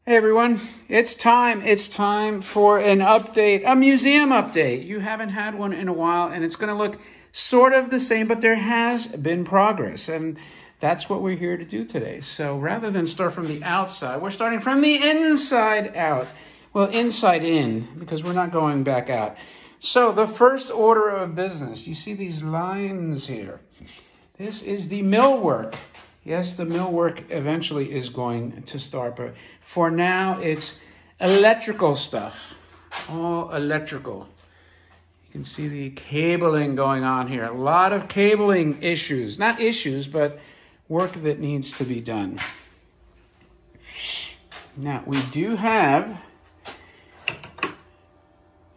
Hey everyone, it's time. It's time for an update, a museum update. You haven't had one in a while, and it's going to look sort of the same, but there has been progress, and that's what we're here to do today. So rather than start from the outside, we're starting from the inside out. Well, inside in, because we're not going back out. So the first order of business, you see these lines here. This is the millwork. Yes, the millwork eventually is going to start, but for now it's electrical stuff, all electrical. You can see the cabling going on here. A lot of cabling issues, not issues, but work that needs to be done. Now, we do have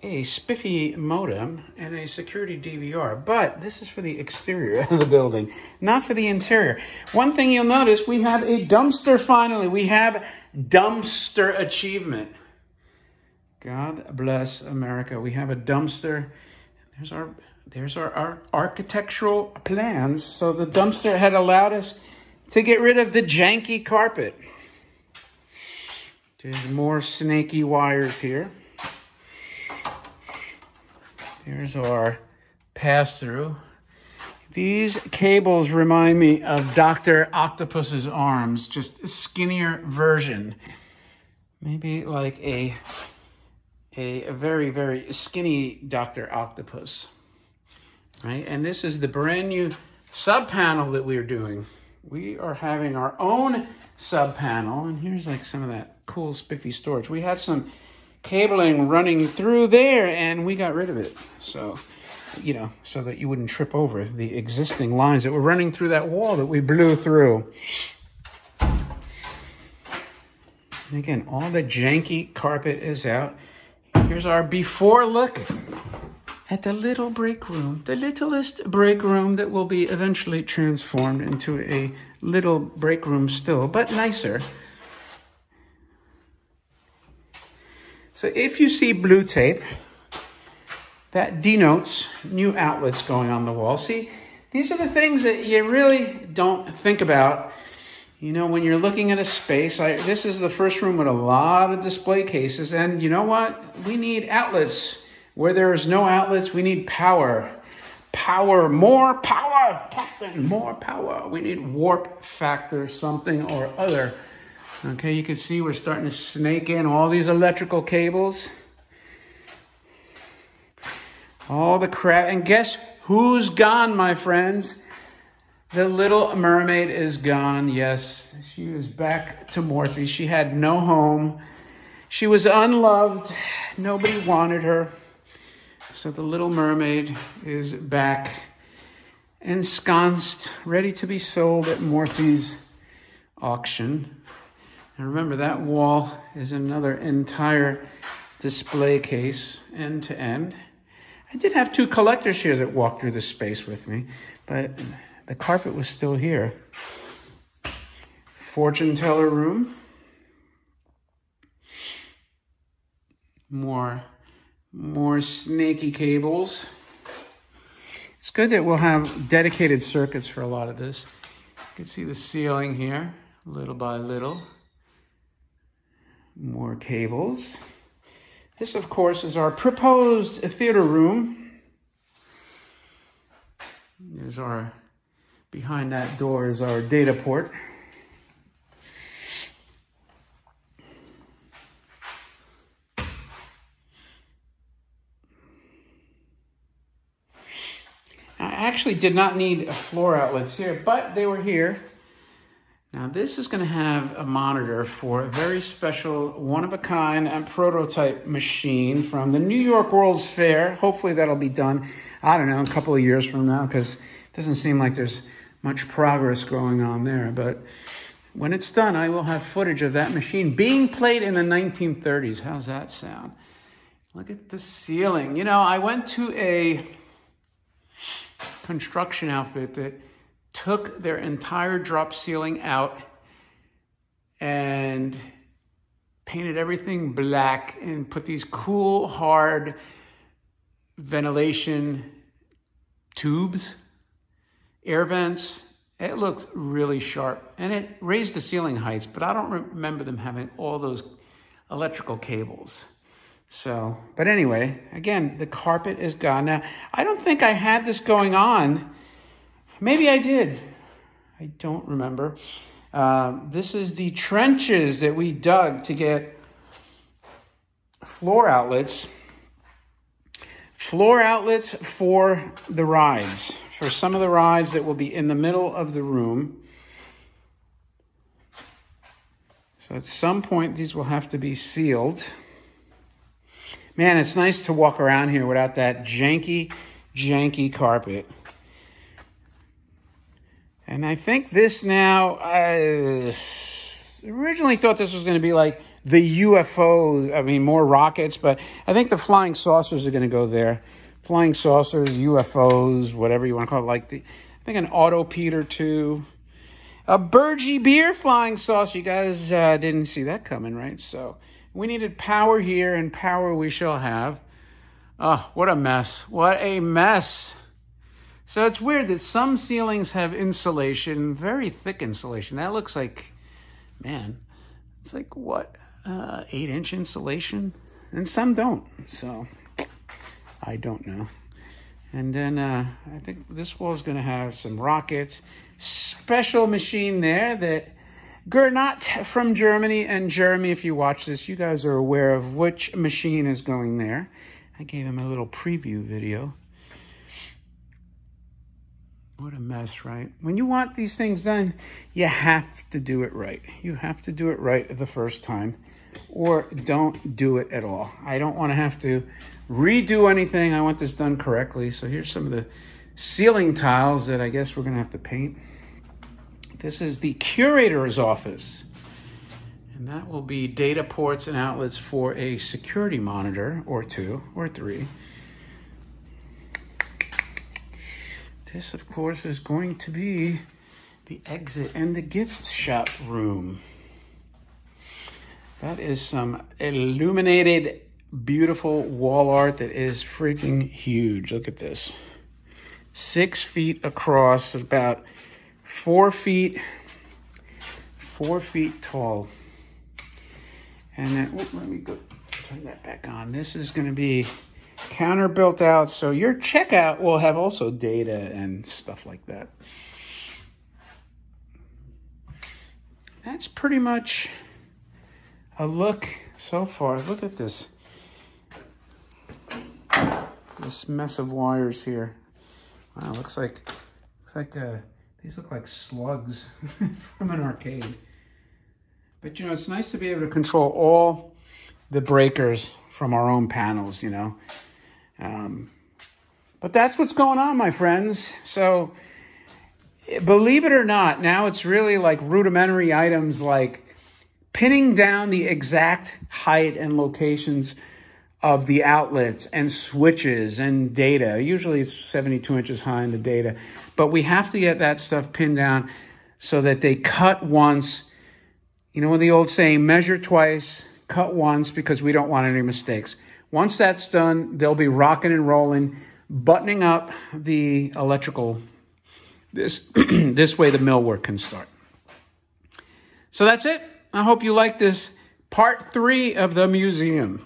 a spiffy modem and a security DVR, but this is for the exterior of the building, not for the interior. One thing you'll notice, we have a dumpster finally. We have dumpster achievement. God bless America. We have a dumpster. There's our architectural plans. So the dumpster had allowed us to get rid of the janky carpet. There's more snaky wires here. Here's our pass-through. These cables remind me of Dr. Octopus's arms, just a skinnier version. Maybe like a very, very skinny Dr. Octopus, right? And this is the brand new sub panel that we're doing. We are having our own sub panel, and here's like some of that cool spiffy storage. We had some cabling running through there and we got rid of it. So, so that you wouldn't trip over the existing lines that were running through that wall that we blew through. And again, all the janky carpet is out. Here's our before look at the little break room, the littlest break room that will be eventually transformed into a little break room still, but nicer. So if you see blue tape, that denotes new outlets going on the wall. See, these are the things that you really don't think about, when you're looking at a space. This is the first room with a lot of display cases, and you know what? We need outlets. Where there is no outlets, we need power. Power, more power, Captain, more power. We need warp factor, something or other. Okay, you can see we're starting to snake in all these electrical cables. All the crap. And guess who's gone, my friends? The Little Mermaid is gone. Yes, she was back to Morphe. She had no home. She was unloved. Nobody wanted her. So the Little Mermaid is back, ensconced, ready to be sold at Morphe's auction. And remember, that wall is another entire display case, end to end. I did have two collectors here that walked through the space with me, but the carpet was still here. Fortune teller room. More snaky cables. It's good that we'll have dedicated circuits for a lot of this. You can see the ceiling here, little by little. More cables. This, of course, is our proposed theater room. There's behind that door is our data port. I actually did not need floor outlets here, but they were here. Now this is going to have a monitor for a very special, one-of-a-kind and prototype machine from the New York World's Fair. Hopefully that'll be done, I don't know, a couple of years from now, because it doesn't seem like there's much progress going on there. But when it's done, I will have footage of that machine being played in the 1930s. How's that sound? Look at the ceiling. I went to a construction outfit that took their entire drop ceiling out and painted everything black and put these cool, hard ventilation tubes, air vents, It looked really sharp, and it raised the ceiling heights, but I don't remember them having all those electrical cables. So, but anyway, again, the carpet is gone. Now, I don't think I had this going on. Maybe I did. I don't remember. This is the trenches that we dug to get floor outlets. Floor outlets for the rides. For some of the rides that will be in the middle of the room. So at some point, these will have to be sealed. Man, it's nice to walk around here without that janky carpet. And I think this now, I originally thought this was going to be like the UFO, I mean, more rockets, but I think the flying saucers are going to go there. Flying saucers, UFOs, whatever you want to call it, like I think an autopeter too. A Burgie beer flying saucer. You guys didn't see that coming, right? So we needed power here, and power we shall have. Oh, what a mess. What a mess. So it's weird that some ceilings have insulation, very thick insulation. That looks like, man, it's like what, 8-inch insulation? And some don't, so I don't know. And then I think this wall is going to have some rockets. Special machine there that Gernot from Germany. And Jeremy, if you watch this, you guys are aware of which machine is going there. I gave him a little preview video. What a mess, right? When you want these things done, you have to do it right. You have to do it right the first time, or don't do it at all. I don't want to have to redo anything. I want this done correctly. So here's some of the ceiling tiles that I guess we're going to have to paint. This is the curator's office. And that will be data ports and outlets for a security monitor, or 2 or 3. This, of course, is going to be the exit and the gift shop room. That is some illuminated, beautiful wall art that is freaking huge. Look at this. 6 feet across, about 4 feet tall. And then, let me go turn that back on. This is going to be counter built out, so your checkout will have also data and stuff like that. That's pretty much a look so far. Look at this mess of wires here. Wow, looks like these look like slugs from an arcade. But you know, it's nice to be able to control all the breakers from our own panels, you know. But that's what's going on, my friends. So believe it or not, now it's really like rudimentary items like pinning down the exact height and locations of the outlets and switches and data. Usually it's 72 inches high in the data, but we have to get that stuff pinned down so that they cut once. You know, the old saying, measure twice, cut once, because we don't want any mistakes. Once that's done, they'll be rocking and rolling, buttoning up the electrical. This way the millwork can start. So that's it. I hope you like this part 3 of the museum.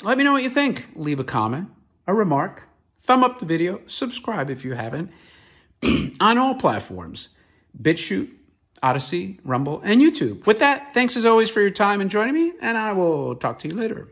Let me know what you think. Leave a comment, a remark, thumb up the video, subscribe if you haven't, on all platforms, BitChute, Odyssey, Rumble, and YouTube. With that, thanks as always for your time and joining me, and I will talk to you later.